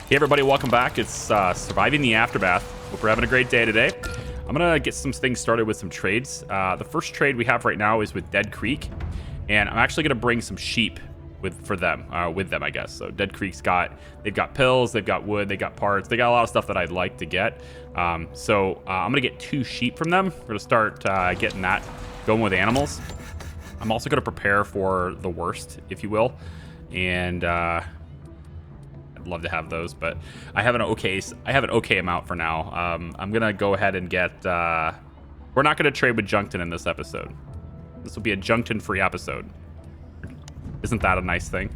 Hey everybody, welcome back. It's Surviving the Aftermath. Hope we're having a great day today. I'm gonna get some things started with some trades. The first trade we have right now is with Dead Creek, and I'm actually gonna bring some sheep with them, I guess. So Dead Creek's they've got pills, they've got wood, they got parts, they got a lot of stuff that I'd like to get. I'm gonna get 2 sheep from them. We're gonna start getting that going with animals. I'm also gonna prepare for the worst, if you will, and I'd love to have those, but I have an okay amount for now. I'm gonna go ahead and get we're not gonna trade with Junkton in this episode. This will be a Junkton free episode. Isn't that a nice thing?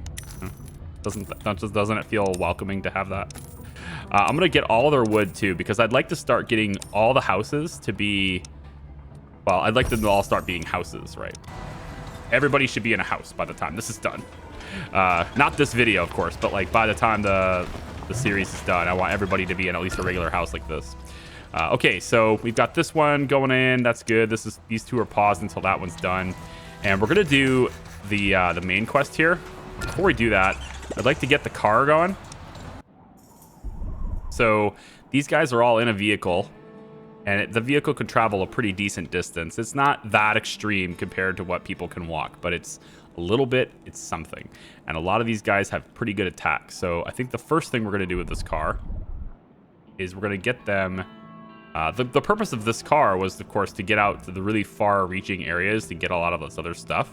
Doesn't it feel welcoming to have that? I'm gonna get all their wood too, because I'd like to start getting all the houses to be, well, I'd like them to all start being houses, right? Everybody should be in a house by the time this is done. Not this video, of course, but like by the time the series is done, I want everybody to be in at least a regular house like this. Okay, so we've got this one going in. That's good. These 2 are paused until that one's done, and we're gonna do the main quest here. Before we do that, I'd like to get the car going. So these guys are all in a vehicle, and the vehicle can travel a pretty decent distance. It's not that extreme compared to what people can walk, but it's a little bit, it's something. And a lot of these guys have pretty good attacks. So I think the first thing we're going to do with this car is we're going to get them. The purpose of this car was, of course, to get out to the really far-reaching areas to get a lot of this other stuff.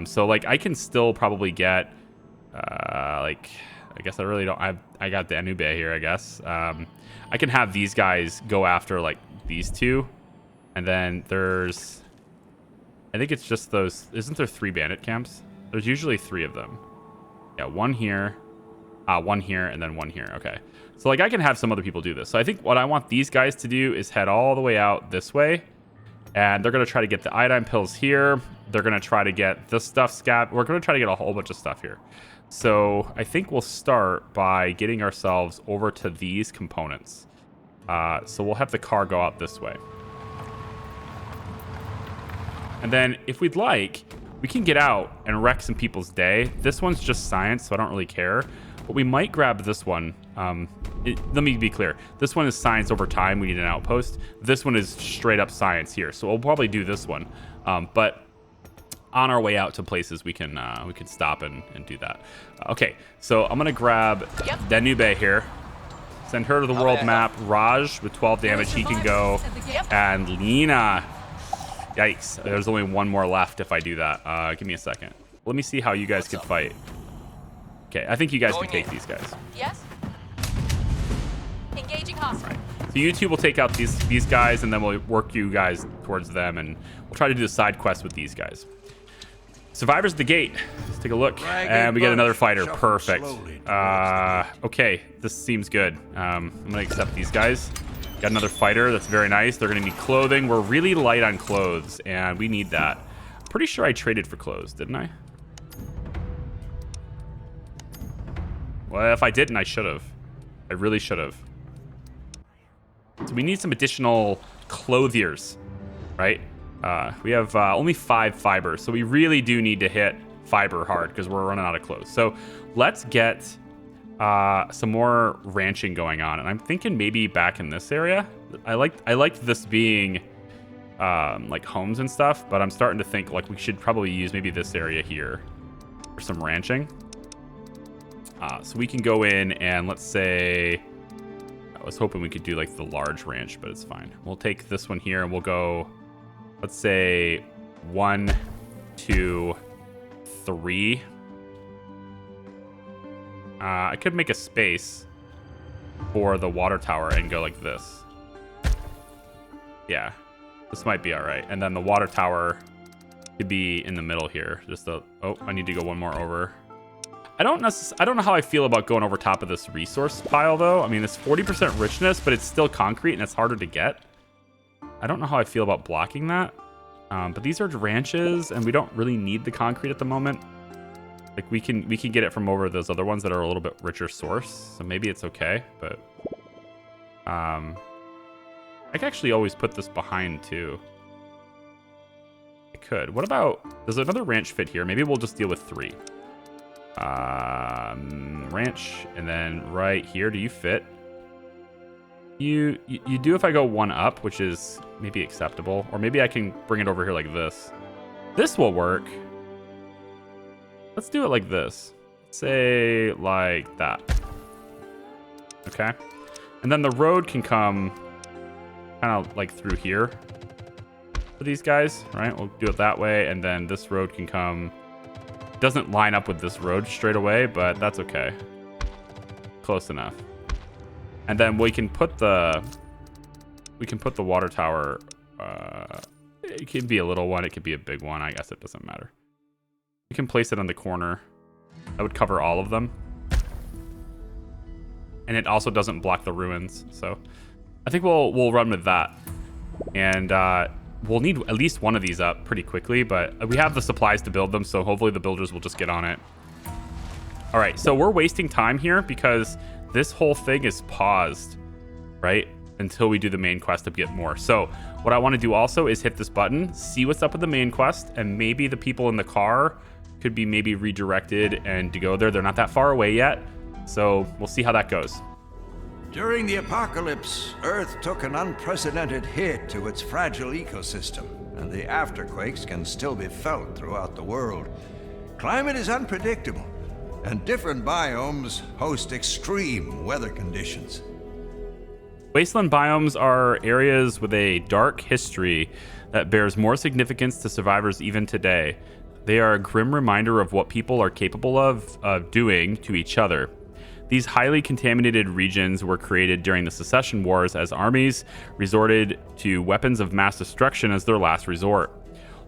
So like I can still probably get like, I guess I really don't. I got the Anube here, I guess. I can have these guys go after like these 2, and then there's, I think it's just those. Isn't there 3 bandit camps? There's usually 3 of them. Yeah, one here, and then one here. Okay. So like I can have some other people do this. So I think what I want these guys to do is head all the way out this way, and they're going to try to get the iodine pills here. They're going to try to get this stuff We're going to try to get a whole bunch of stuff here. So I think we'll start by getting ourselves over to these components. So we'll have the car go out this way. And then if we'd like, we can get out and wreck some people's day. This one's just science, so I don't really care. But we might grab this one. Let me be clear. This one is science over time. We need an outpost. This one is straight up science here. So we'll probably do this one. But on our way out to places, we can stop and do that. Okay, so I'm going to grab Danube here. Send her to the world map. Raj with 12 damage. He can go. And Lena. Yikes. There's only one more left if I do that. Give me a second. Let me see how you guys can fight. Okay, I think you guys can take these guys. Yes. Engaging hostile. Right. So you 2 will take out these guys, and then we'll work you guys towards them, and we'll try to do the side quest with these guys. Survivors at the gate. Let's take a look. And we get another fighter. Perfect. Okay, this seems good. I'm going to accept these guys. Got another fighter. That's very nice. They're going to need clothing. We're really light on clothes, and we need that. I'm pretty sure I traded for clothes, didn't I? Well, if I didn't, I should have. I really should have. So we need some additional clothiers, right? We have only 5 fibers, so we really do need to hit fiber hard because we're running out of clothes. So let's get some more ranching going on, and I'm thinking maybe back in this area. I liked this being like homes and stuff, but I'm starting to think like we should probably use maybe this area here for some ranching. So we can go in and let's say, I was hoping we could do like the large ranch, but it's fine. We'll take this one here and we'll go, let's say 1, 2, 3. I could make a space for the water tower and go like this. Yeah, this might be all right. And then the water tower could be in the middle here. Oh, I need to go one more over. I don't know how I feel about going over top of this resource pile though. I mean, it's 40% richness, but it's still concrete and it's harder to get. I don't know how I feel about blocking that. But these are ranches and we don't really need the concrete at the moment. Like we can get it from over those other ones that are a little bit richer source. So maybe it's okay, but I could actually always put this behind too. I could. What about, does another ranch fit here? Maybe we'll just deal with 3. Ranch, and then right here. Do you fit? You do if I go one up, which is maybe acceptable, or maybe I can bring it over here like this. This will work. Let's do it like this. Say like that. Okay. And then the road can come kind of like through here for these guys, right? We'll do it that way, and then this road can come. Doesn't line up with this road straight away, but that's okay. Close enough. And then we can put the water tower. It can be a little one, it could be a big one. I guess it doesn't matter. We can place it on the corner. That would cover all of them. And it also doesn't block the ruins. So I think we'll run with that. And we'll need at least one of these up pretty quickly, but we have the supplies to build them, so hopefully the builders will just get on it. All right, so we're wasting time here because this whole thing is paused, right? Until we do the main quest to get more. So what I want to do also is hit this button, see what's up with the main quest, and maybe the people in the car could be maybe redirected and to go there. They're not that far away yet, so we'll see how that goes. During the apocalypse, Earth took an unprecedented hit to its fragile ecosystem, and the afterquakes can still be felt throughout the world. Climate is unpredictable, and different biomes host extreme weather conditions. Wasteland biomes are areas with a dark history that bears more significance to survivors even today. They are a grim reminder of what people are capable of doing to each other. These highly contaminated regions were created during the Secession Wars as armies resorted to weapons of mass destruction as their last resort.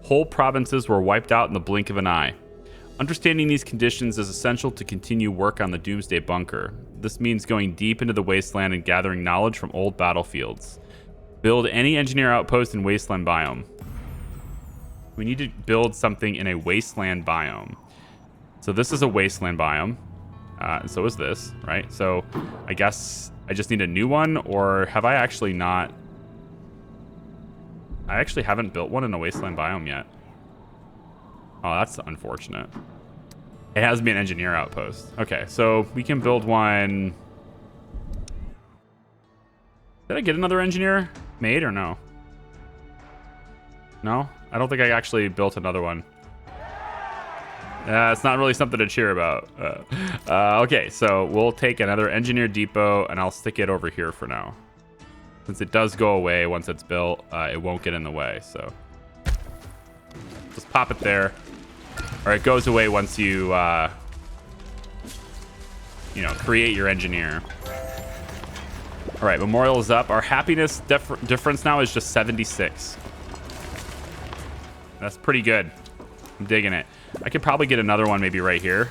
Whole provinces were wiped out in the blink of an eye. Understanding these conditions is essential to continue work on the Doomsday Bunker. This means going deep into the Wasteland and gathering knowledge from old battlefields. Build any engineer outpost in Wasteland biome. We need to build something in a Wasteland biome. So this is a Wasteland biome. And so is this, right? So I guess I just need a new one, or have I actually not? I actually haven't built one in a Wasteland biome yet. Oh, that's unfortunate. It has to be an engineer outpost. Okay, so we can build one. Did I get another engineer made or no? No? I don't think I actually built another one. It's not really something to cheer about. Okay, so we'll take another engineer depot and I'll stick it over here for now. Since it does go away once it's built, it won't get in the way, so. Just pop it there. Or it goes away once you, create your engineer. All right, memorial is up. Our happiness difference now is just 76. That's pretty good. I'm digging it. I could probably get another one maybe right here.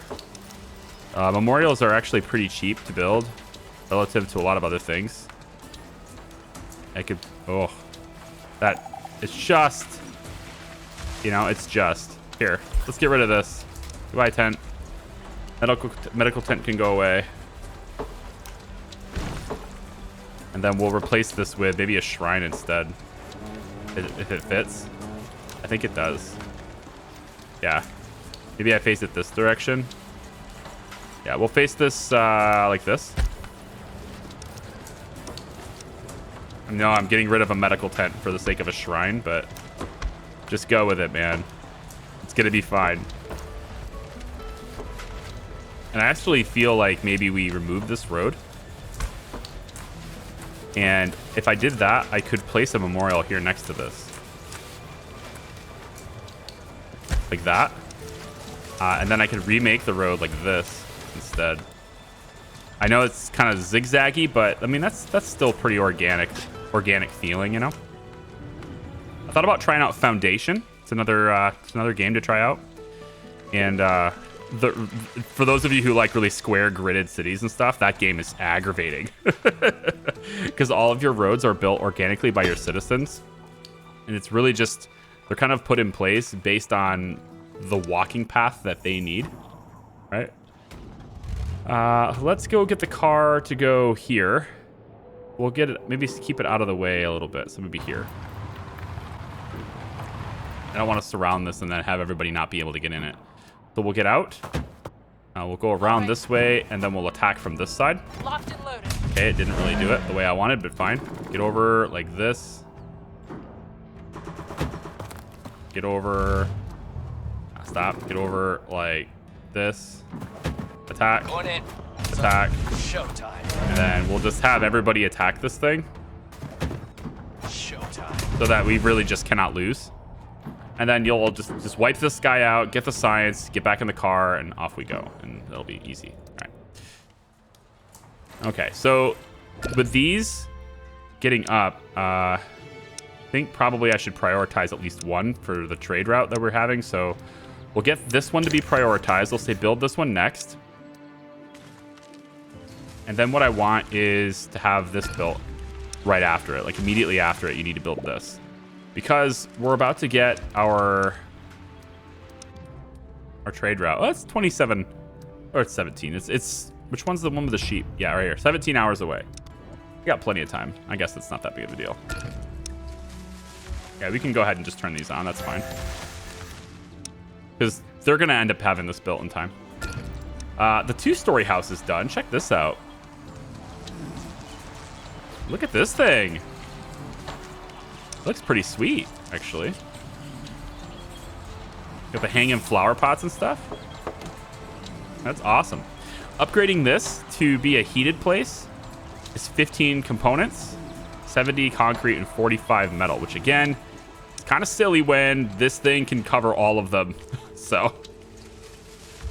Memorials are actually pretty cheap to build relative to a lot of other things. I could, it's just, it's just. Here, let's get rid of this. Goodbye, tent. Medical tent can go away. And then we'll replace this with maybe a shrine instead. If it fits. I think it does. Yeah. Maybe I face it this direction. Yeah, we'll face this like this. No, I'm getting rid of a medical tent for the sake of a shrine, but just go with it, man. It's gonna be fine. And I actually feel like maybe we remove this road. And if I did that, I could place a memorial here next to this. Like that. And then I could remake the road like this instead. I know it's kind of zigzaggy, but I mean, that's still pretty organic feeling, I thought about trying out Foundation. It's another game to try out. And for those of you who like really square gridded cities and stuff, that game is aggravating. Because all of your roads are built organically by your citizens. And it's really just, they're kind of put in place based on the walking path that they need. Right? Let's go get the car to go here. We'll get it, maybe keep it out of the way a little bit. So maybe here. I don't want to surround this and then have everybody not be able to get in it. So we'll get out. We'll go around this way, and then we'll attack from this side. Locked and loaded. Okay, it didn't really do it the way I wanted, but fine. Get over like this. Get over. Stop. Get over like this. Attack. Going in. Attack. Showtime. And then we'll just have everybody attack this thing Showtime. so that we really just cannot lose. And then you'll just wipe this guy out, get the science, get back in the car, and off we go. And it'll be easy. All right. Okay, so with these getting up, I think probably I should prioritize at least one for the trade route that we're having. So we'll get this one to be prioritized. We'll say build this one next. And then what I want is to have this built right after it. Like immediately after it, you need to build this. Because we're about to get our trade route. Oh, it's 27 or it's 17. It's which one's the one with the sheep? Yeah, right here. 17 hours away. We got plenty of time. I guess that's not that big of a deal. Yeah, we can go ahead and just turn these on. That's fine. Because they're going to end up having this built in time. The 2-story house is done. Check this out. Look at this thing. Looks pretty sweet, actually. Got the hanging flower pots and stuff. That's awesome. Upgrading this to be a heated place is 15 components, 70 concrete, and 45 metal, which again, it's kind of silly when this thing can cover all of them. So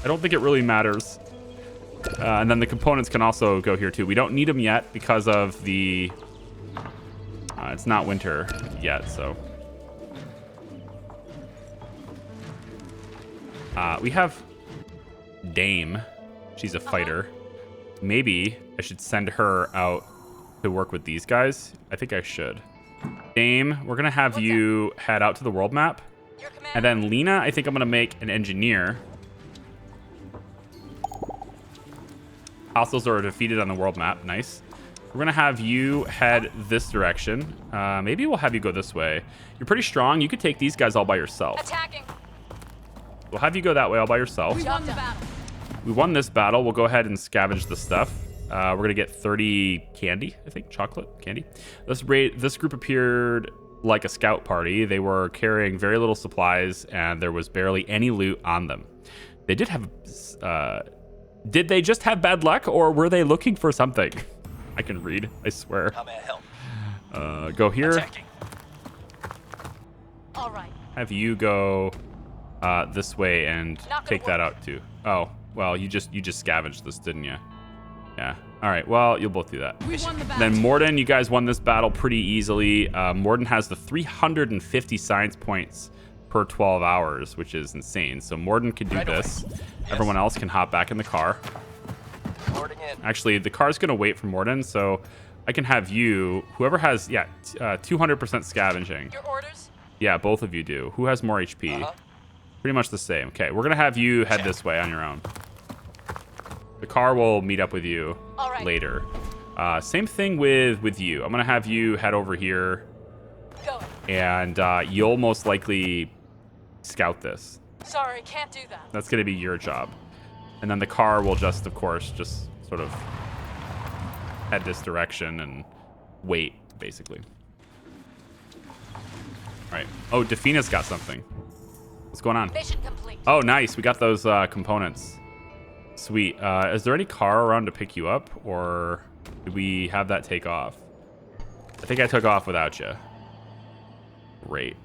I don't think it really matters. And then the components can also go here too. We don't need them yet because of the... it's not winter yet, so... we have Dame. She's a fighter. Maybe I should send her out to work with these guys. I think I should. Dame, we're going to have you head out to the world map. And then Lena, I think I'm going to make an engineer. Hostiles are defeated on the world map. Nice. We're going to have you head this direction. Maybe we'll have you go this way. You're pretty strong. You could take these guys all by yourself. Attacking. We'll have you go that way all by yourself. We won the battle. We won this battle. We'll go ahead and scavenge the stuff. We're going to get 30 candy, I think. Chocolate candy. This group appeared like a scout party. They were carrying very little supplies, and there was barely any loot on them. They did have... did they just have bad luck, or were they looking for something? I can read, I swear. How may I help? Go here. Attacking. All right. Have you go this way and take that out too. Oh, well, you just scavenged this, didn't you? Yeah. All right. Well, you'll both do that. We won the battle. Then Morden, you guys won this battle pretty easily. Morden has the 350 science points per 12 hours, which is insane. So Morden can do this. Yes. Everyone else can hop back in the car. Boarding in. Actually, the car's going to wait for Morden, so I can have you, whoever has, 200% scavenging. Your orders? Yeah, both of you do. Who has more HP? Pretty much the same. Okay, we're going to have you head this way on your own. The car will meet up with you later. Same thing with you. I'm going to have you head over here. Going. And you'll most likely scout this. Sorry, can't do that. That's going to be your job. And then the car will just, of course, just sort of head this direction and wait, basically. All right. Oh, Defina's got something. What's going on? Mission complete. Oh, nice. We got those components. Sweet. Is there any car around to pick you up, or did we have that take off? I think I took off without you. Great.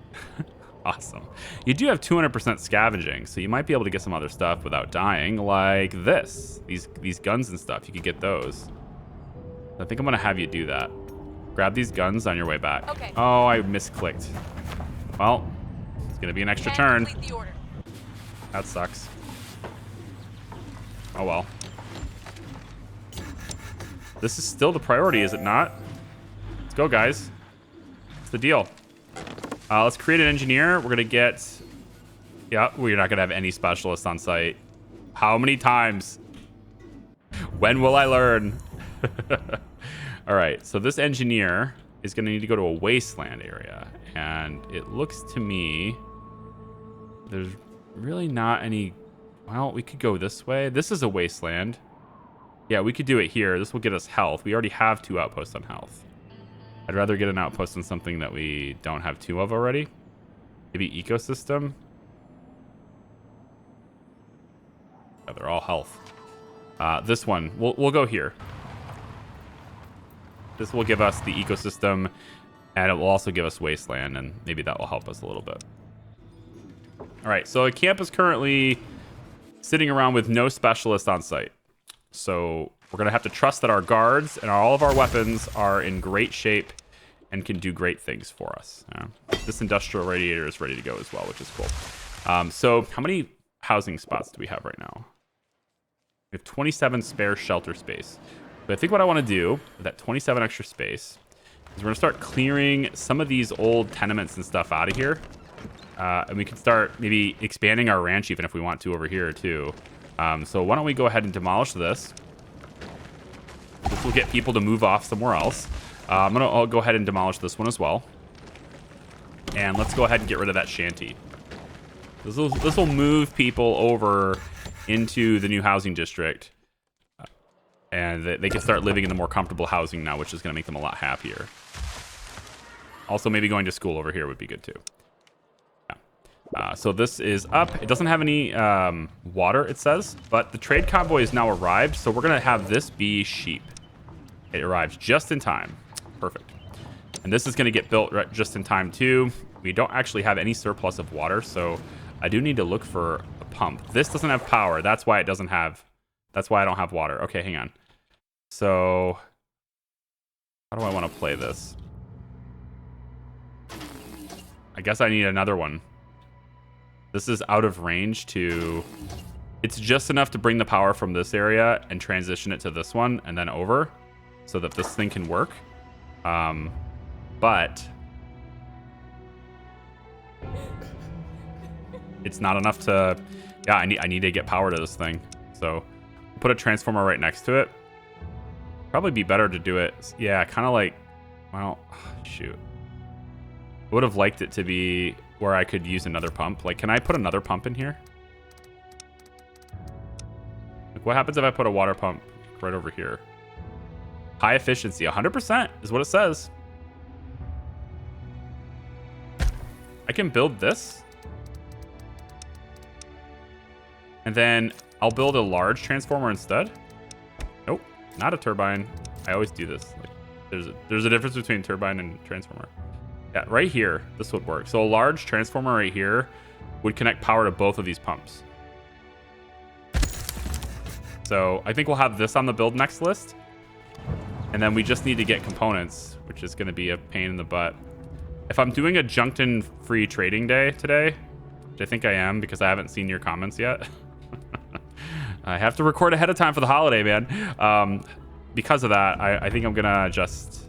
Awesome. You do have 200% scavenging, so you might be able to get some other stuff without dying, like this. These guns and stuff. You could get those. I think I'm going to have you do that. Grab these guns on your way back. Okay. Oh, I misclicked. Well, it's going to be an extra turn. Complete the order. That sucks. Oh, well. This is still the priority, is it not? Let's go, guys. What's the deal? Let's create an engineer. We're going to get... Yeah, we're not going to have any specialists on site. How many times? When will I learn? All right, so this engineer is going to need to go to a wasteland area. And it looks to me... There's really not any Well, we could go this way. This is a wasteland. Yeah, we could do it here. This will get us health. We already have 2 outposts on health. I'd rather get an outpost on something that we don't have 2 of already. Maybe ecosystem. Yeah, they're all health. This one, we'll go here. This will give us the ecosystem, and it will also give us wasteland, and maybe that will help us a little bit. All right, so a camp is currently sitting around with no specialist on site. So we're going to have to trust that our guards and all of our weapons are in great shape and can do great things for us. This industrial radiator is ready to go as well, which is cool. So how many housing spots do we have right now? We have 27 spare shelter space. But I think what I want to do with that 27 extra space is we're going to start clearing some of these old tenements and stuff out of here. And we can start maybe expanding our ranch even if we want to over here too. So why don't we go ahead and demolish this. This will get people to move off somewhere else. I'll go ahead and demolish this one as well. And let's go ahead and get rid of that shanty. This will move people over into the new housing district. And they can start living in the more comfortable housing now, which is going to make them a lot happier. Also, maybe going to school over here would be good too. So this is up. It doesn't have any water, it says, but the trade convoy has now arrived. So we're going to have this be sheep. It arrives just in time. Perfect. And this is going to get built just in time too. We don't actually have any surplus of water, so I do need to look for a pump. This doesn't have power. That's why it doesn't have... That's why I don't have water. Okay, hang on. So how do I want to play this? I guess I need another one. This is out of range to... It's just enough to bring the power from this area and transition it to this one and then over so that this thing can work. But it's not enough to... Yeah, I need to get power to this thing. So put a transformer right next to it. Probably be better to do it. Yeah, kind of like... Well, shoot. I would have liked it to be where I could use another pump. Like, can I put another pump in here? Like, what happens if I put a water pump right over here? High efficiency, 100% is what it says. I can build this. And then I'll build a large transformer instead. Nope, not a turbine. I always do this. Like, there's a difference between turbine and transformer. Yeah, right here, this would work. So a large transformer right here would connect power to both of these pumps. So I think we'll have this on the build next list. And then we just need to get components, which is going to be a pain in the butt. If I'm doing a Junkton free trading day today, which I think I am because I haven't seen your comments yet. I have to record ahead of time for the holiday, man. Because of that, I think I'm going to just...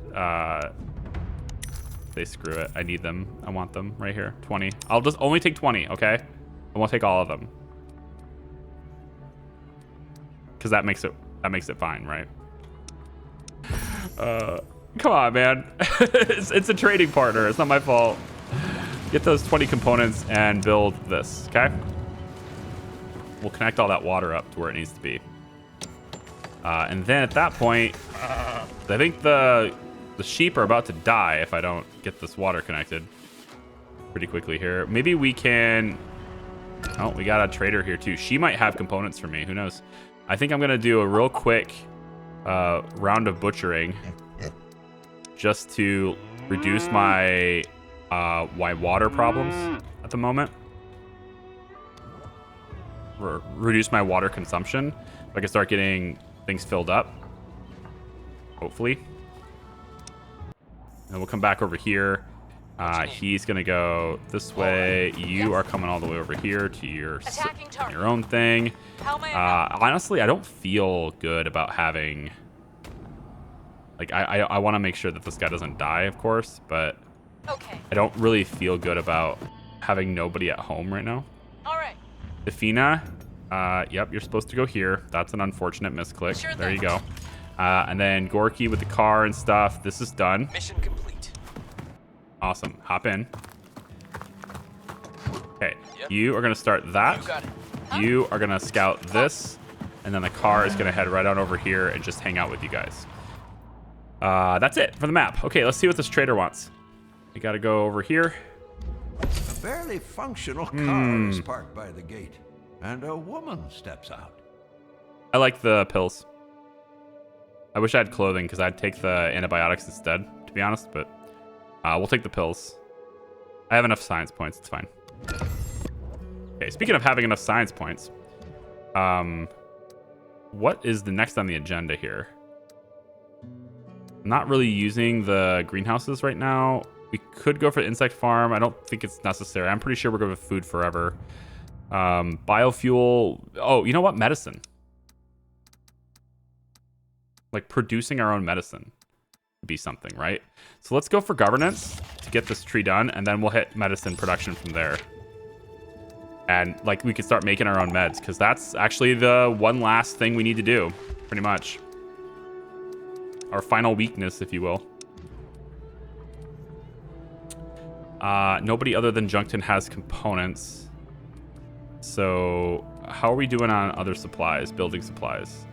say screw it. I need them. I want them right here. 20. I'll just only take 20, okay? I won't take all of them. Because that makes it fine, right? Come on, man. it's a trading partner. It's not my fault. Get those 20 components and build this, okay? We'll connect all that water up to where it needs to be. And then at that point, I think the sheep are about to die if I don't get this water connected pretty quickly here. Maybe we can... Oh, we got a trader here too. She might have components for me. Who knows? I think I'm going to do a real quick round of butchering just to reduce my water problems at the moment. Reduce my water consumption so I can start getting things filled up. Hopefully. And we'll come back over here. He's going to go this way. You are coming all the way over here to your own thing. Honestly, I don't feel good about having... Like, I want to make sure that this guy doesn't die, of course, but I don't really feel good about having nobody at home right now. All right. Defina, yep, you're supposed to go here. That's an unfortunate misclick. Sure there you go. And then Gorky with the car and stuff. This is done. Mission complete. Awesome. Hop in. Okay, Yep. you are going to start that. You got it. You are going to scout this, and then the car is going to head right on over here and just hang out with you guys. That's it for the map. Okay, let's see what this trader wants. We got to go over here. A barely functional car is parked by the gate, and a woman steps out. I like the pills. I wish I had clothing because I'd take the antibiotics instead, to be honest, but we'll take the pills. I have enough science points. It's fine. Okay, speaking of having enough science points, what is the next on the agenda here? I'm not really using the greenhouses right now. We could go for the insect farm. I don't think it's necessary. I'm pretty sure we're going with food forever. Biofuel. Oh, you know what? Medicine. Like producing our own medicine would be something, right? So let's go for governance to get this tree done, and then we'll hit medicine production from there. And like we could start making our own meds, because that's actually the one last thing we need to do, pretty much. Our final weakness, if you will. Nobody other than Junkton has components. So how are we doing on other supplies, building supplies?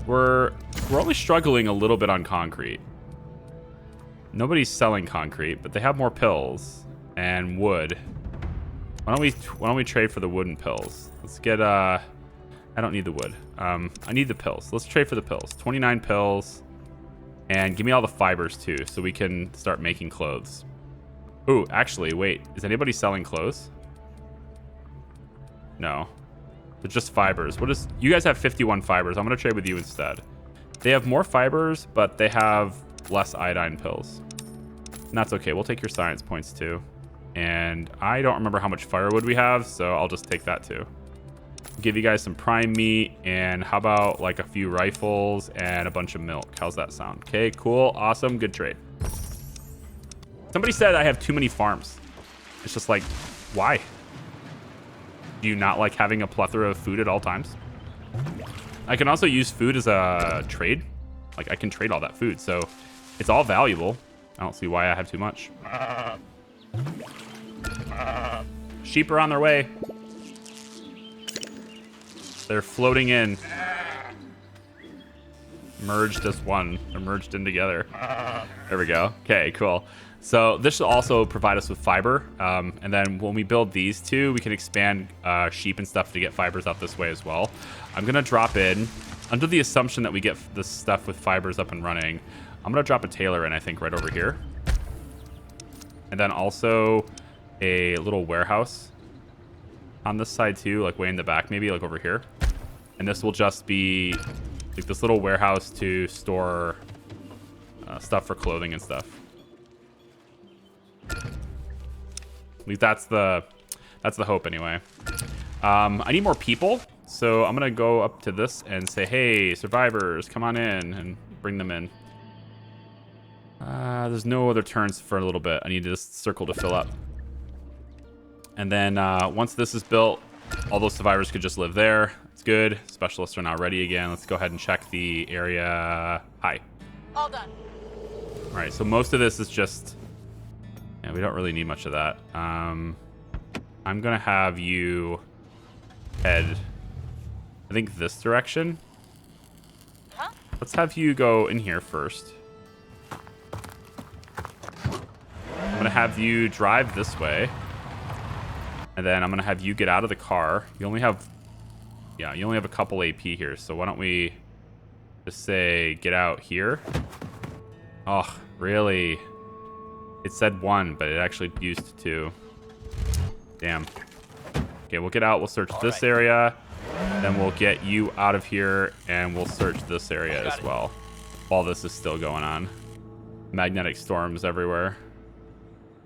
We're only struggling a little bit on concrete. Nobody's selling concrete, but they have more pills and wood. Why don't we trade for the wood and pills? Let's get I don't need the wood. I need the pills. Let's trade for the pills. 29 pills. And give me all the fibers too, so we can start making clothes. Ooh, actually, wait. Is anybody selling clothes? No. They're just fibers. You guys have 51 fibers. I'm gonna trade with you instead. They have more fibers, but they have less iodine pills. And that's okay. We'll take your science points too. And I don't remember how much firewood we have, so I'll just take that too. Give you guys some prime meat, and how about like a few rifles and a bunch of milk? How's that sound? Okay, cool, awesome, good trade. Somebody said I have too many farms. It's just like, why? Do you not like having a plethora of food at all times? I can also use food as a trade. Like I can trade all that food, so it's all valuable. I don't see why I have too much. Sheep are on their way. They're floating in. Merged as one. They're merged in together. There we go. Okay, cool. So this should also provide us with fiber. And then when we build these two, we can expand sheep and stuff to get fibers out this way as well. I'm going to drop in, under the assumption that we get this stuff with fibers up and running, I'm going to drop a tailor in, I think, right over here. And then also a little warehouse on this side too, like way in the back, maybe like over here. And this will just be like this little warehouse to store stuff for clothing and stuff. At least that's the hope anyway. I need more people, so I'm gonna go up to this and say, hey, survivors, come on in, and bring them in. There's no other turns for a little bit. I need this circle to fill up. And then once this is built, all those survivors could just live there. It's good. Specialists are now ready again. Let's go ahead and check the area. Hi. All done. All right, so most of this is just... Yeah, we don't really need much of that. I'm going to have you head, I think, this direction. Huh? Let's have you go in here first. I'm going to have you drive this way. And then I'm going to have you get out of the car. You only have a couple AP here. So why don't we just say get out here? Oh, really? It said 1, but it actually used 2. Damn. Okay, we'll get out. We'll search this area. Then we'll get you out of here, and we'll search this area as well while this is still going on. Magnetic storms everywhere.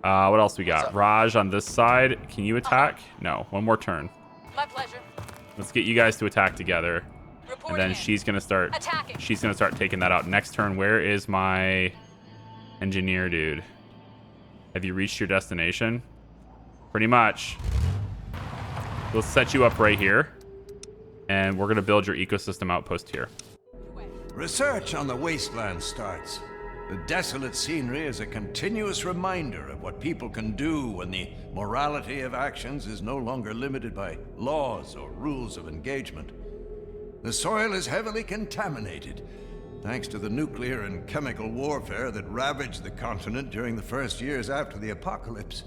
What else we got? Raj on this side. Can you attack? No. One more turn. My pleasure. Let's get you guys to attack together. Reporting And then in. she's gonna start Attacking. she's gonna start taking that out. Next turn, where is my engineer dude? Have you reached your destination? Pretty much. We'll set you up right here. And we're gonna build your ecosystem outpost here. Research on the Wasteland starts. The desolate scenery is a continuous reminder of what people can do when the morality of actions is no longer limited by laws or rules of engagement. The soil is heavily contaminated, thanks to the nuclear and chemical warfare that ravaged the continent during the first years after the apocalypse.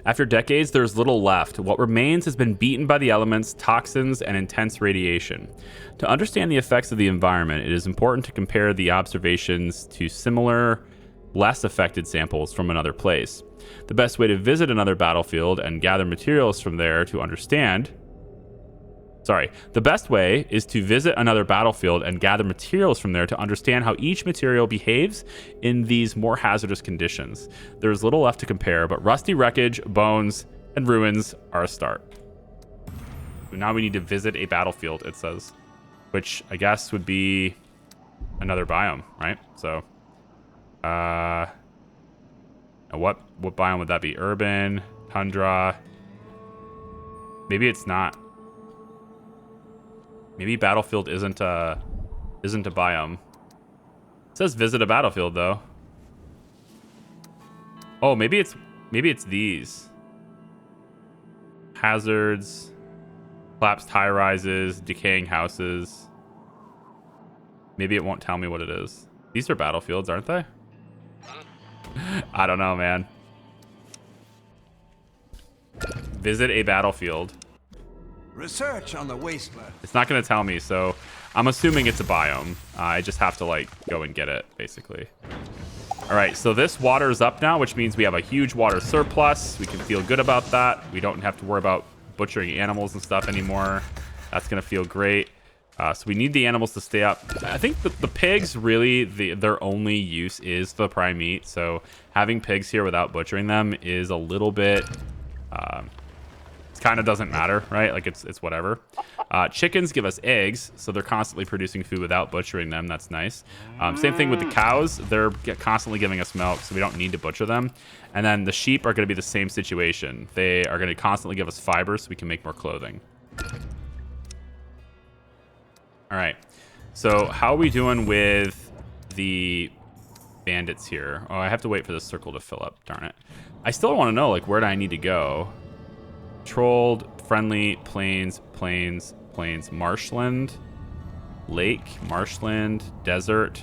After decades, there's little left. What remains has been beaten by the elements, toxins, and intense radiation. To understand the effects of the environment, it is important to compare the observations to similar, less affected samples from another place. The best way to visit another battlefield and gather materials from there to understand... The best way is to visit another battlefield and gather materials from there to understand how each material behaves in these more hazardous conditions. There's little left to compare, but rusty wreckage, bones, and ruins are a start. So now we need to visit a battlefield, it says, which I guess would be another biome, right? So, what biome would that be? Urban, tundra. Maybe it's not. Maybe battlefield isn't a biome. It says visit a battlefield though. Oh, maybe it's these. Hazards, collapsed high rises, decaying houses. Maybe it won't tell me what it is. These are battlefields, aren't they? I don't know, man. Visit a battlefield. Research on the Wasteland. It's not going to tell me, so I'm assuming it's a biome. I just have to, like, go and get it, basically. All right, so this water is up now, which means we have a huge water surplus. We can feel good about that. We don't have to worry about butchering animals and stuff anymore. That's going to feel great. So we need the animals to stay up. I think the pigs, really, their only use is the prime meat. So having pigs here without butchering them is a little bit... kind of doesn't matter, right? Like it's whatever. Chickens give us eggs, so they're constantly producing food without butchering them. That's nice. Same thing with the cows. They're constantly giving us milk, so we don't need to butcher them. And then the sheep are going to be the same situation. They are going to constantly give us fiber so we can make more clothing. All right. So how are we doing with the bandits here? Oh, I have to wait for this circle to fill up. Darn it. I still want to know, like, where do I need to go? Controlled, friendly, plains, marshland, lake, marshland, desert,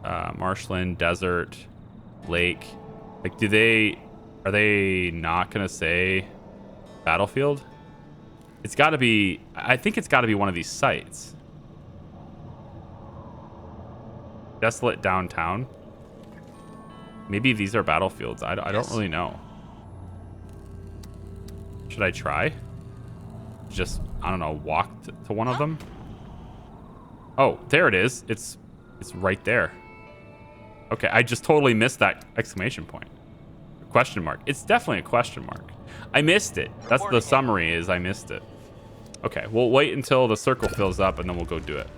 marshland, desert, lake. Like, are they not gonna say battlefield? It's gotta be, I think it's gotta be one of these sites. Desolate downtown. Maybe these are battlefields. I don't really know. Should I try? Just, I don't know, walk to one of them? Oh, there it is. It's right there. Okay, I just totally missed that exclamation point. Question mark. It's definitely a question mark. I missed it. That's the summary is I missed it. Okay, we'll wait until the circle fills up and then we'll go do it.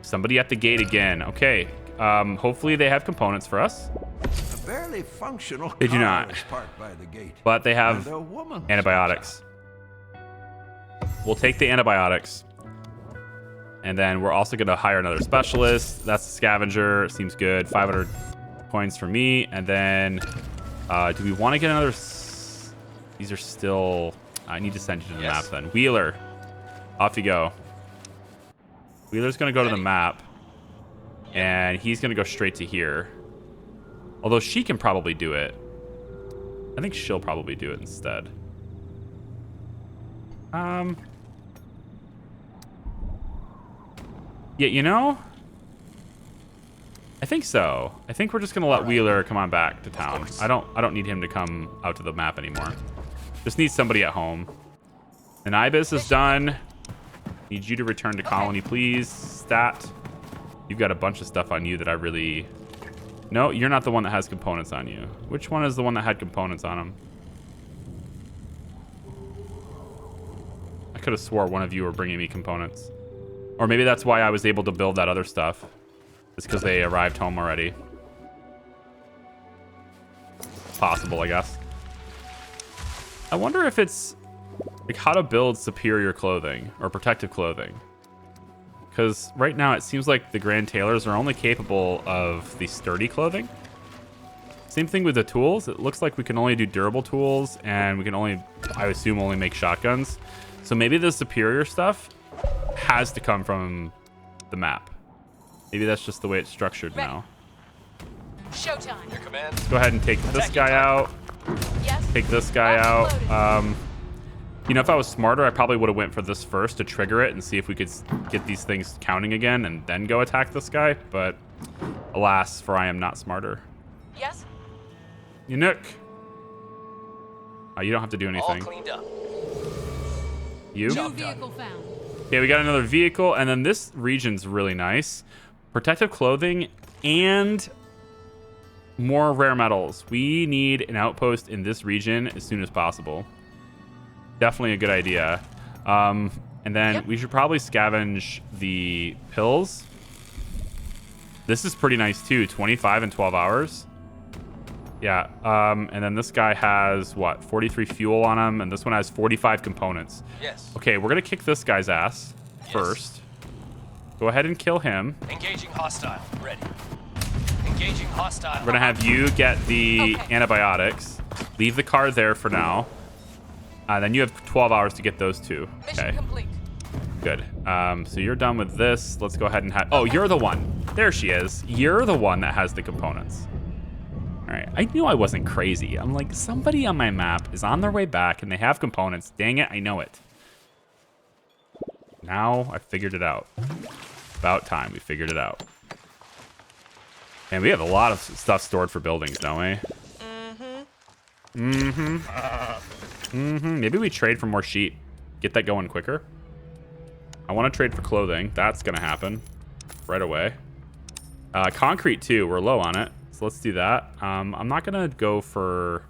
Somebody at the gate again. Okay, hopefully they have components for us. A barely functional They do not. car is parked by the gate. But they have And a woman antibiotics. We'll take the antibiotics. And then we're also going to hire another specialist. That's a scavenger. Seems good. 500 coins for me. And then do we want to get another... These are still... I need to send you to the map then. Wheeler. Off you go. Wheeler's going to go to the map. And he's going to go straight to here. Although she can probably do it. I think she'll probably do it instead. Yeah, you know? I think so. I think we're just gonna let Wheeler come on back to town. I don't need him to come out to the map anymore. Just need somebody at home. And Ibis is done. Need you to return to colony, please. Stat. You've got a bunch of stuff on you that I really... No, you're not the one that has components on you. Which one is the one that had components on him? I could have swore one of you were bringing me components. Or maybe that's why I was able to build that other stuff. It's because they arrived home already. Possible, I guess. I wonder if it's like how to build superior clothing or protective clothing. Because right now it seems like the Grand Tailors are only capable of the sturdy clothing. Same thing with the tools. It looks like we can only do durable tools, and we can only, I assume, only make shotguns. So maybe the superior stuff has to come from the map. Maybe that's just the way it's structured now. Showtime. Your command. Let's go ahead and take this guy out. Yes. Take this guy out. You know, if I was smarter, I probably would have went for this first to trigger it and see if we could get these things counting again and then go attack this guy. But alas, for I am not smarter. Yes. You Nick. Oh, you don't have to do All anything. cleaned up. You? New vehicle found. Okay, we got another vehicle, and then this region's really nice. Protective clothing and more rare metals. We need an outpost in this region as soon as possible. Definitely a good idea. And then we should probably scavenge the pills. This is pretty nice too. 25 in 12 hours. Yeah. And then this guy has what? 43 fuel on him, and this one has 45 components. Yes. Okay, we're gonna kick this guy's ass first. Go ahead and kill him. Engaging hostile. Ready. Engaging hostile. We're gonna have you get the antibiotics. Leave the car there for now. Then you have 12 hours to get those two. Mission Okay, complete. good. So you're done with this. Let's go ahead and have... Oh, you're the one. There she is. You're the one that has the components. All right, I knew I wasn't crazy. I'm like, somebody on my map is on their way back and they have components. Dang it, I know it. Now I figured it out. About time we figured it out. And we have a lot of stuff stored for buildings, don't we? Maybe we trade for more sheep. Get that going quicker. I want to trade for clothing. That's going to happen right away. Concrete, too. We're low on it. So let's do that. I'm not going to go for...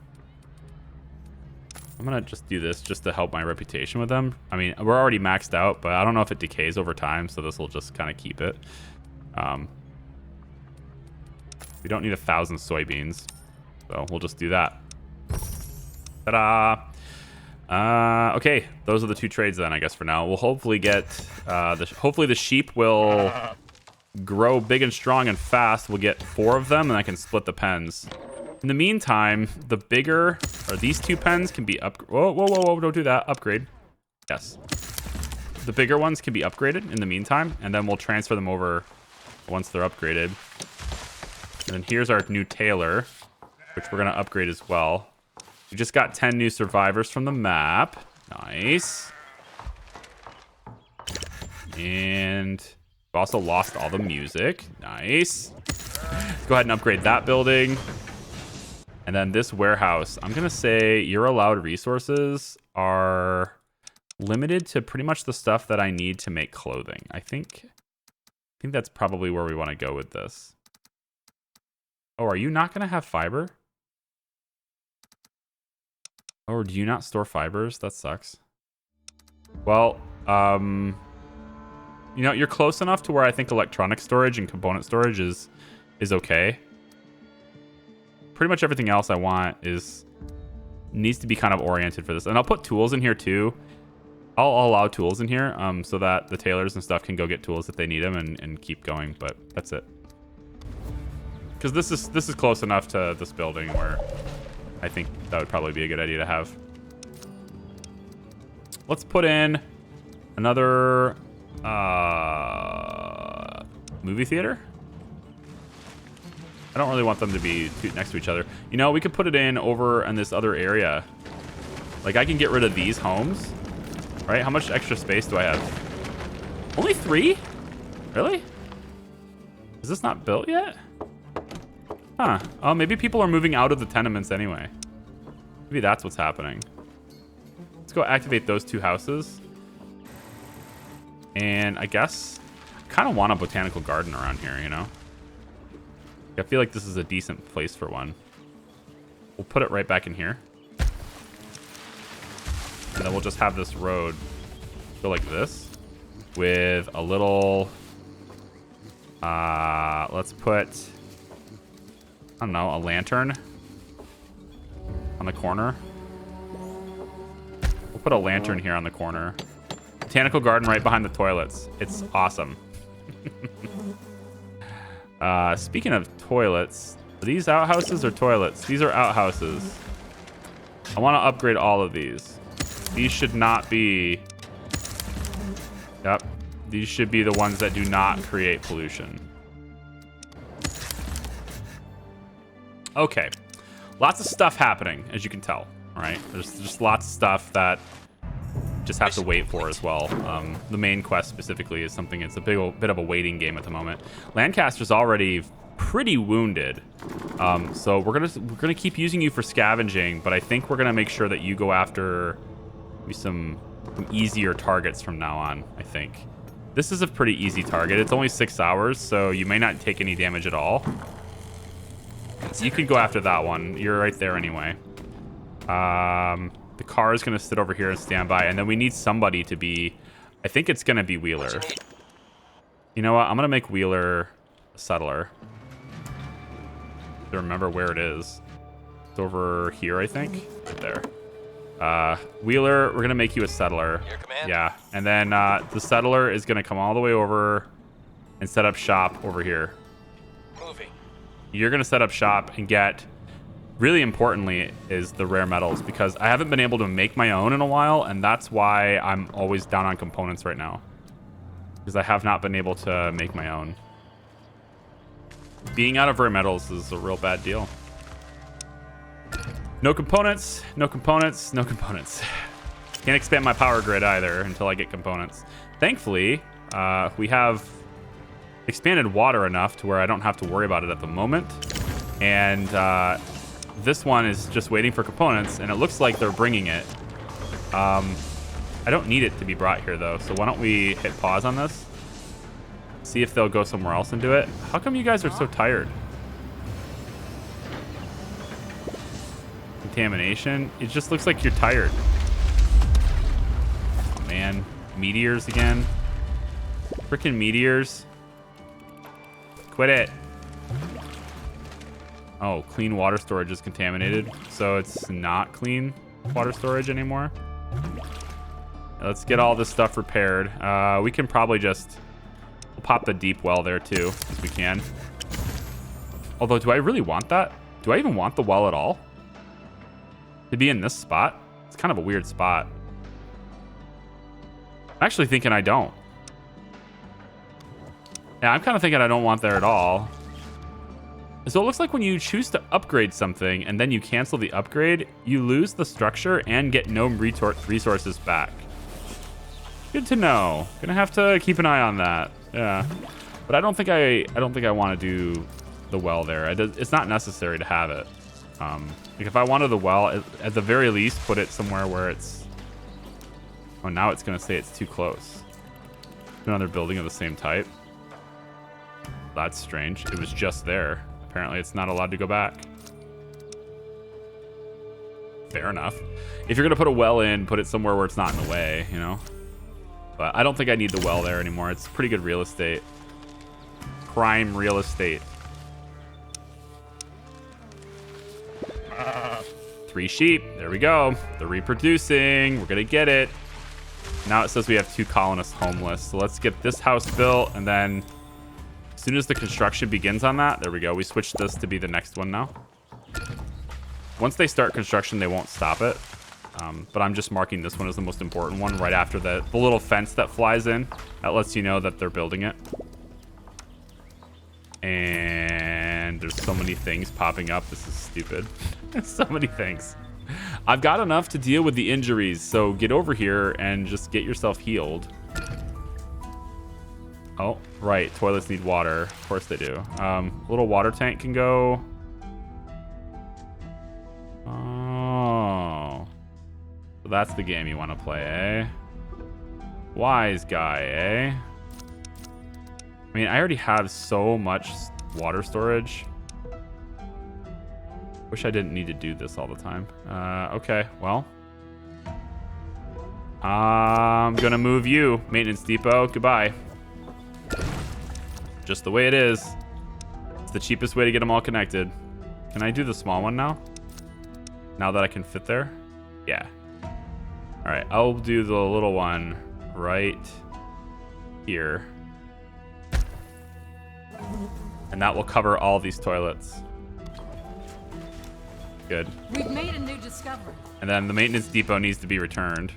I'm going to just do this just to help my reputation with them. I mean, we're already maxed out, but I don't know if it decays over time, so this will just kind of keep it. We don't need 1,000 soybeans, so we'll just do that. Ta-da! Okay, those are the two trades then, I guess, for now. We'll hopefully get... hopefully the sheep will grow big and strong and fast. We'll get 4 of them, and I can split the pens. In the meantime, the bigger... Or these 2 pens can be up... Whoa, whoa, whoa, whoa, don't do that. Upgrade. Yes. The bigger ones can be upgraded in the meantime, and then we'll transfer them over once they're upgraded. And then here's our new tailor, which we're going to upgrade as well. We just got 10 new survivors from the map. Nice. And we've also lost all the music. Nice. Let's go ahead and upgrade that building. And then this warehouse, I'm going to say your allowed resources are limited to pretty much the stuff that I need to make clothing. I think that's probably where we want to go with this. Oh, are you not going to have fiber? Or do you not store fibers? That sucks. Well, you know, you're close enough to where I think electronic storage and component storage is okay. Pretty much everything else I want needs to be kind of oriented for this. And I'll put tools in here too. I'll allow tools in here so that the tailors and stuff can go get tools if they need them and keep going, but that's it. Because this is close enough to this building where I think that would probably be a good idea to have. Let's put in another movie theater. I don't really want them to be next to each other. You know, we could put it in over in this other area. Like, I can get rid of these homes, right? How much extra space do I have? Only 3? Really? Is this not built yet? Huh. Oh, maybe people are moving out of the tenements anyway. Maybe that's what's happening. Let's go activate those 2 houses. And I guess I kind of want a botanical garden around here, you know? I feel like this is a decent place for one. We'll put it right back in here. And then we'll just have this road go like this with a little... let's put... I don't know, a lantern on the corner. We'll put a lantern here on the corner. Botanical garden right behind the toilets. It's awesome. Speaking of toilets, are these outhouses or toilets? These are outhouses. I want to upgrade all of these. These should not be... Yep. These should be the ones that do not create pollution. Okay. Lots of stuff happening, as you can tell. All right. There's just lots of stuff that just have to wait for as well. The main quest specifically is something. It's a bit of a waiting game at the moment. Lancaster's already pretty wounded, so we're gonna keep using you for scavenging, but I think we're gonna make sure that you go after maybe some easier targets from now on. I think this is a pretty easy target. It's only 6 hours, so you may not take any damage at all. You can go after that one. You're right there anyway. The car is going to sit over here and stand by, and then we need somebody to be... I think it's going to be Wheeler. You know what? I'm going to make Wheeler a settler. To remember where it is. It's over here, I think. Right there. Wheeler, we're going to make you a settler. Your command? Yeah. And then the settler is going to come all the way over and set up shop over here. Moving. You're going to set up shop and get... Really importantly is the rare metals, because I haven't been able to make my own in a while, and that's why I'm always down on components right now, because I have not been able to make my own. Being out of rare metals is a real bad deal. No components, no components, no components. Can't expand my power grid either until I get components. Thankfully, we have expanded water enough to where I don't have to worry about it at the moment, and this one is just waiting for components, and it looks like they're bringing it. I don't need it to be brought here, though, so why don't we hit pause on this? See if they'll go somewhere else and do it. How come you guys are so tired? Contamination? It just looks like you're tired. Oh, man. Meteors again. Freaking meteors. Quit it. Oh, clean water storage is contaminated, so it's not clean water storage anymore. Let's get all this stuff repaired. We can probably just pop the deep well there too, if we can. Although, do I really want that? Do I even want the well at all? To be in this spot? It's kind of a weird spot. I'm actually thinking I don't. Yeah, I'm kind of thinking I don't want there at all. So it looks like when you choose to upgrade something and then you cancel the upgrade, you lose the structure and get no resources back. Good to know. Gonna have to keep an eye on that. Yeah, but I don't think I want to do the well there. It's not necessary to have it. Like if I wanted the well, at the very least, put it somewhere where it's. Oh, now it's gonna say it's too close. Another building of the same type. That's strange. It was just there. Apparently, it's not allowed to go back. Fair enough. If you're gonna put a well in, put it somewhere where it's not in the way, you know? But I don't think I need the well there anymore. It's pretty good real estate. Prime real estate. 3 sheep. There we go. They're reproducing. We're gonna get it. Now it says we have 2 colonists homeless. So let's get this house built, and then as soon as the construction begins on that, there we go. We switched this to be the next one now. Once they start construction, they won't stop it. But I'm just marking this one as the most important one right after the little fence that flies in. That lets you know that they're building it. And there's so many things popping up. This is stupid. So many things. I've got enough to deal with the injuries, so get over here and just get yourself healed. Oh, right. Toilets need water. Of course they do. Little water tank can go. Oh. So that's the game you want to play, eh? Wise guy, eh? I mean, I already have so much water storage. Wish I didn't need to do this all the time. Okay, well. I'm gonna move you, maintenance depot. Goodbye. Just the way it is. It's the cheapest way to get them all connected. Can I do the small one now? Now that I can fit there? Yeah. All right, I'll do the little one right here. And that will cover all these toilets. Good. We've made a new discovery. And then the maintenance depot needs to be returned.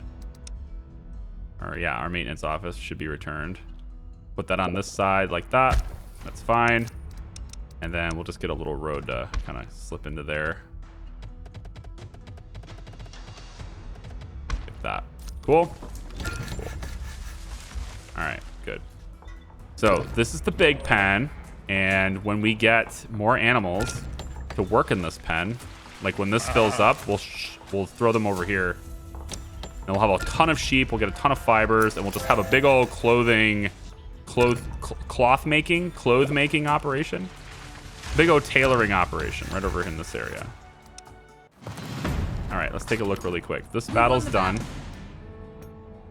Or yeah, our maintenance office should be returned. Put that on this side like that. That's fine. And then we'll just get a little road to kind of slip into there. Like that. Cool. All right, good. So this is the big pen. And when we get more animals to work in this pen, like when this fills up, we'll throw them over here. And we'll have a ton of sheep. We'll get a ton of fibers, and we'll just have a big old cloth making operation. Big old tailoring operation right over in this area. All right, let's take a look really quick. This battle's done.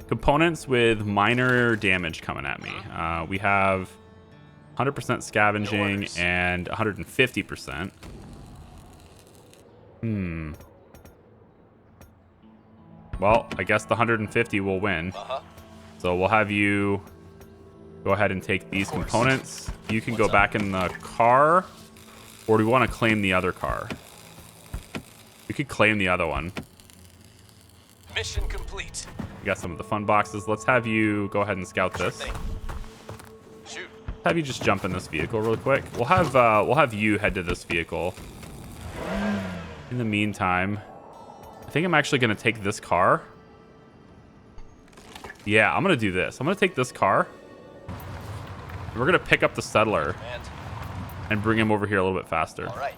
Components with minor damage coming at me. We have 100% scavenging and 150%. Well, I guess the 150 will win. So we'll have you go ahead and take these components. You can go back in the car, or do we want to claim the other car? We could claim the other one. Mission complete. We got some of the fun boxes. Let's have you go ahead and scout this. Shoot. Have you just jump in this vehicle real quick. We'll have you head to this vehicle. In the meantime, I think I'm actually going to take this car. Yeah, I'm going to do this. I'm going to take this car. And we're going to pick up the settler and bring him over here a little bit faster. All right.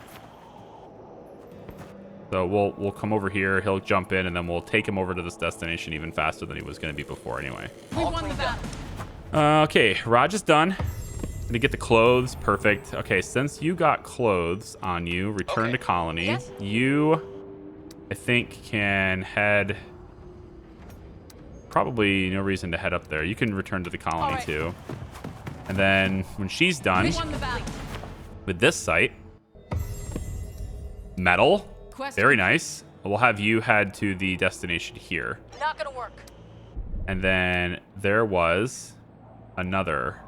So we'll come over here. He'll jump in, and then we'll take him over to this destination even faster than he was going to be before anyway. We won the battle. Okay, Raj is done. Gonna get the clothes. Perfect. Okay, since you got clothes on you, return to colony. Yes. You, I think, can head... Probably no reason to head up there. You can return to the colony too. And then when she's done We won the battle. with this site, metal, very nice. We'll have you head to the destination here. Not gonna work. And then there was another,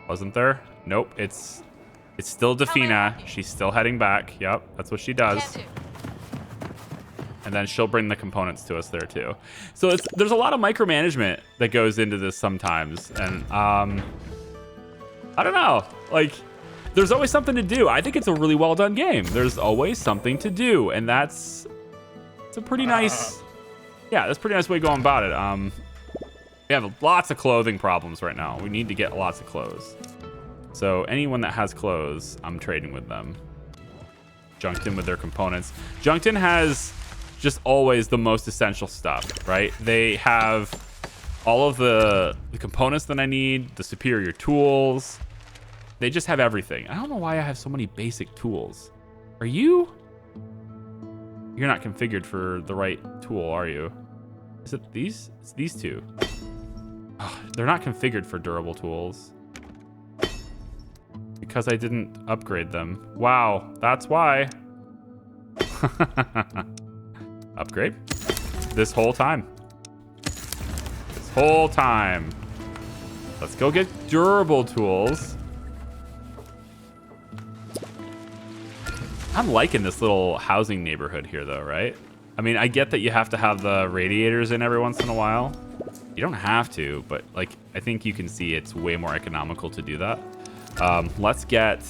wasn't there? Nope, it's still Defina. She's still heading back. Yep, that's what she does. Can do. And then she'll bring the components to us there too. So there's a lot of micromanagement that goes into this sometimes. And I don't know, like there's always something to do. I think it's a really well done game. There's always something to do. And it's a pretty nice, yeah, that's a pretty nice way of going about it. We have lots of clothing problems right now. We need to get lots of clothes. So anyone that has clothes, I'm trading with them. Junkton with their components. Junkton has just always the most essential stuff, right? They have all of the components that I need, the superior tools. They just have everything. I don't know why I have so many basic tools. Are you? You're not configured for the right tool, are you? Is it these? It's these two. Oh, they're not configured for durable tools. Because I didn't upgrade them. Wow, that's why. Upgrade. This whole time. This whole time. Let's go get durable tools. I'm liking this little housing neighborhood here though, right? I mean, I get that you have to have the radiators in every once in a while. You don't have to, but like, I think you can see it's way more economical to do that. Let's get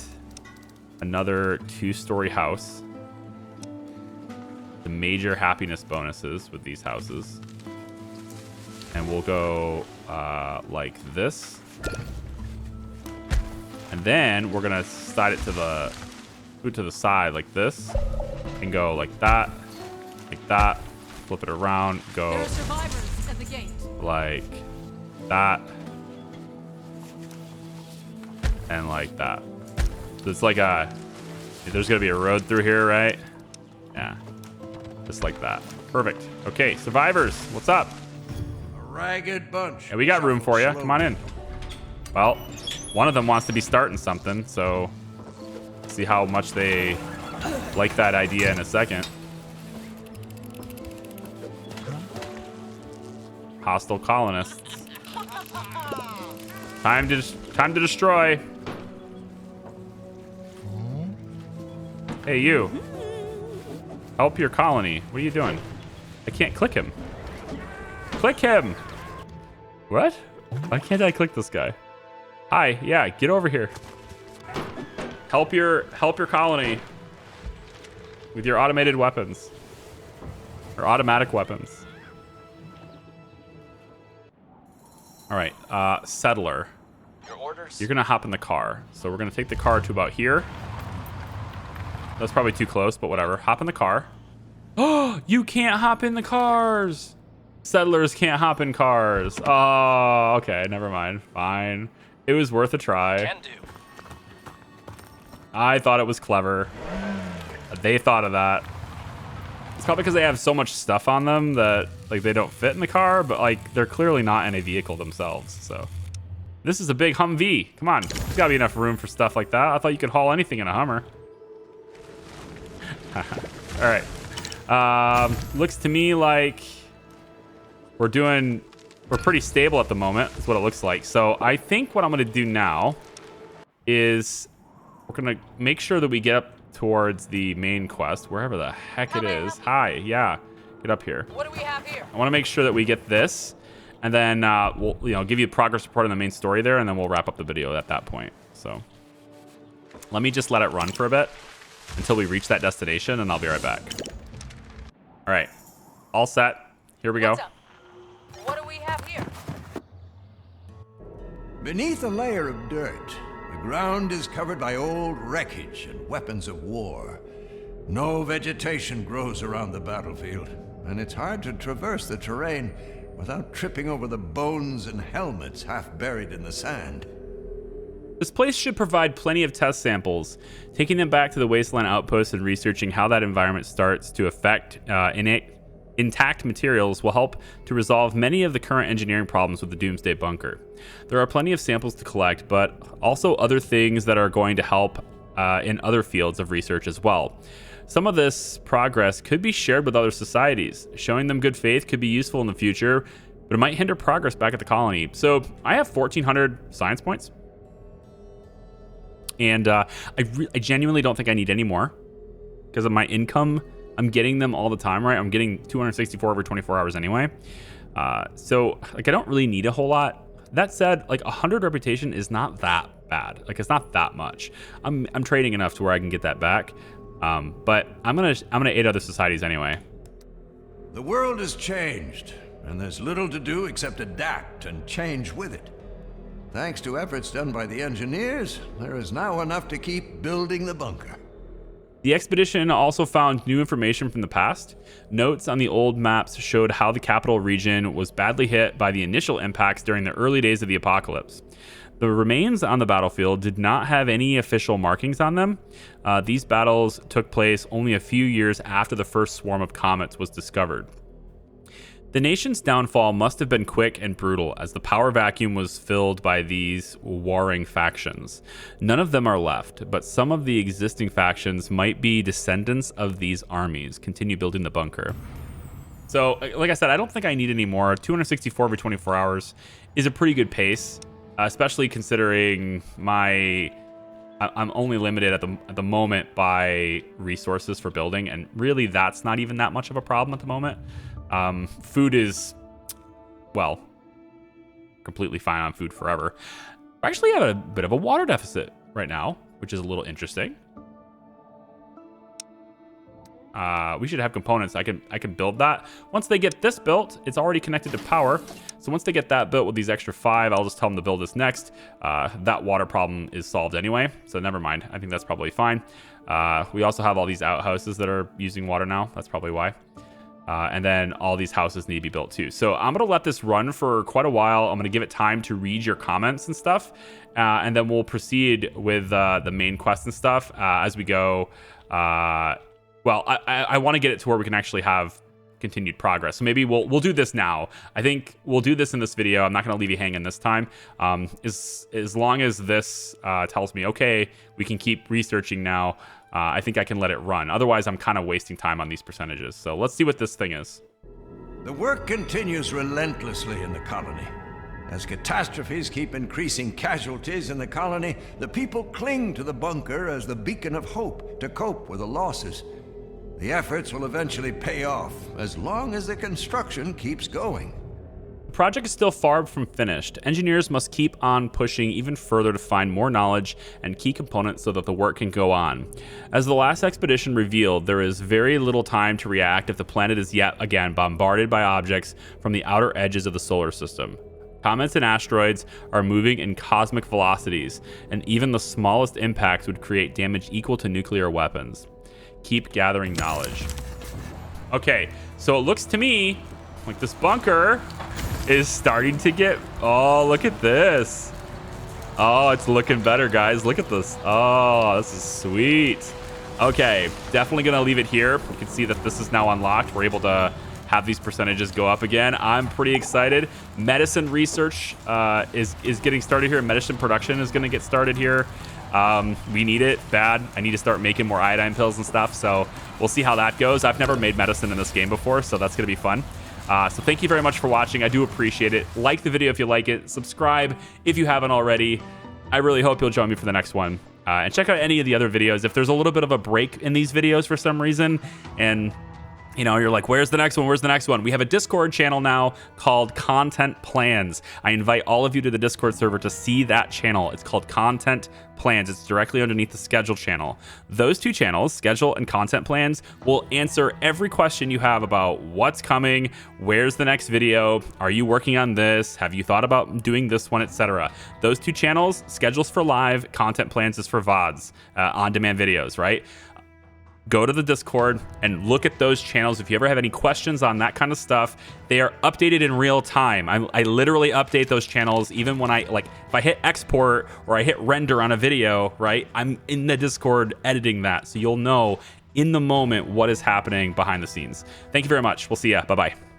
another 2-story house. The major happiness bonuses with these houses. And we'll go like this. And then we're gonna slide it to the side like this. And go like that. Like that. Flip it around. Go There are survivors at the gate. like that. And like that. So it's like there's gonna be a road through here, right? Yeah. Just like that. Perfect. Okay, survivors, what's up? A ragged bunch. Yeah, we got room for you. Shuffle Come on in. Well, one of them wants to be starting something, so see how much they like that idea in a second. Hostile colonists. Time to destroy. Hey, you. Help your colony. What are you doing? I can't click him. Click him. What? Why can't I click this guy? Hi. Yeah, get over here. Help your colony with your automated weapons. Or automatic weapons. All right, settler. Your orders? You're gonna hop in the car. So we're gonna take the car to about here. That's probably too close, but whatever. Hop in the car. Oh, you can't hop in the cars. Settlers can't hop in cars. Oh, okay, never mind. Fine. It was worth a try. Can do. I thought it was clever. They thought of that. It's probably because they have so much stuff on them that like they don't fit in the car, but like they're clearly not in a vehicle themselves. So this is a big Humvee. Come on, there's gotta be enough room for stuff like that. I thought you could haul anything in a Hummer. All right. Looks to me like we're pretty stable at the moment. Is what it looks like. So I think what I'm gonna do now is we're gonna make sure that we get up towards the main quest, wherever the heck it is. Hi, yeah, get up here. What do we have here? I want to make sure that we get this, and then we'll give you a progress report on the main story there, and then we'll wrap up the video at that point. So let me just let it run for a bit until we reach that destination, and I'll be right back. All right, all set. Here we go. What's up? What do we have here? Beneath a layer of dirt, the ground is covered by old wreckage and weapons of war. No vegetation grows around the battlefield, and it's hard to traverse the terrain without tripping over the bones and helmets half buried in the sand. This place should provide plenty of test samples. Taking them back to the Wasteland outpost and researching how that environment starts to affect intact materials will help to resolve many of the current engineering problems with the Doomsday Bunker. There are plenty of samples to collect, but also other things that are going to help in other fields of research as well. Some of this progress could be shared with other societies. Showing them good faith could be useful in the future, but it might hinder progress back at the colony. So I have 1,400 science points. And I genuinely don't think I need any more because of my income. I'm getting them all the time, right? I'm getting 264 over 24 hours anyway. So like I don't really need a whole lot. That said, like 100 reputation is not that bad. Like it's not that much. I'm trading enough to where I can get that back. But I'm gonna aid other societies anyway. The world has changed, and there's little to do except adapt and change with it. Thanks to efforts done by the engineers, there is now enough to keep building the bunker. The expedition also found new information from the past. Notes on the old maps showed how the capital region was badly hit by the initial impacts during the early days of the apocalypse. The remains on the battlefield did not have any official markings on them. These battles took place only a few years after the first swarm of comets was discovered. The nation's downfall must have been quick and brutal, as the power vacuum was filled by these warring factions. None of them are left, but some of the existing factions might be descendants of these armies. Continue building the bunker. So, like I said, I don't think I need any more. 264 every 24 hours is a pretty good pace, especially considering I'm only limited at the moment by resources for building, and really that's not even that much of a problem at the moment. Food is, well, completely fine on food forever. I actually have a bit of a water deficit right now, which is a little interesting. We should have components. I can build that. Once they get this built, it's already connected to power. So once they get that built with these extra 5, I'll just tell them to build this next. That water problem is solved anyway, so never mind. I think that's probably fine. We also have all these outhouses that are using water now. That's probably why. And then all these houses need to be built too. So I'm going to let this run for quite a while. I'm going to give it time to read your comments and stuff. And then we'll proceed with the main quest and stuff as we go. Well, I want to get it to where we can actually have continued progress. So maybe we'll do this now. I think we'll do this in this video. I'm not going to leave you hanging this time. As long as this tells me, okay, we can keep researching now, I think I can let it run. Otherwise, I'm kind of wasting time on these percentages. So let's see what this thing is. The work continues relentlessly in the colony. As catastrophes keep increasing casualties in the colony, the people cling to the bunker as the beacon of hope to cope with the losses. The efforts will eventually pay off, as long as the construction keeps going. The project is still far from finished. Engineers must keep on pushing even further to find more knowledge and key components so that the work can go on. As the last expedition revealed, there is very little time to react if the planet is yet again bombarded by objects from the outer edges of the solar system. Comets and asteroids are moving in cosmic velocities, and even the smallest impacts would create damage equal to nuclear weapons. Keep gathering knowledge. Okay, so it looks to me like this bunker is starting to get... Oh, look at this. Oh, it's looking better, guys. Look at this. Oh, this is sweet. Okay, definitely gonna leave it here. You can see that this is now unlocked. We're able to have these percentages go up again. I'm pretty excited. Medicine research is getting started here. Medicine production is gonna get started here. We need it bad. I need to start making more iodine pills and stuff, so we'll see how that goes. I've never made medicine in this game before, so that's gonna be fun. So thank you very much for watching. I do appreciate it. Like the video if you like it. Subscribe if you haven't already. I really hope you'll join me for the next one. And check out any of the other videos. If there's a little bit of a break in these videos for some reason, and you know, you're like, where's the next one? Where's the next one? We have a Discord channel now called Content Plans. I invite all of you to the Discord server to see that channel. It's called Content Plans. It's directly underneath the Schedule channel. Those two channels, Schedule and Content Plans, will answer every question you have about what's coming, where's the next video, are you working on this, have you thought about doing this one, etc. Those two channels, Schedule's for live, Content Plans is for VODs, on-demand videos, right? Go to the Discord and look at those channels. If you ever have any questions on that kind of stuff, they are updated in real time. I literally update those channels even when if I hit export or I hit render on a video, right? I'm in the Discord editing that, so you'll know in the moment what is happening behind the scenes. Thank you very much. We'll see ya. Bye-bye.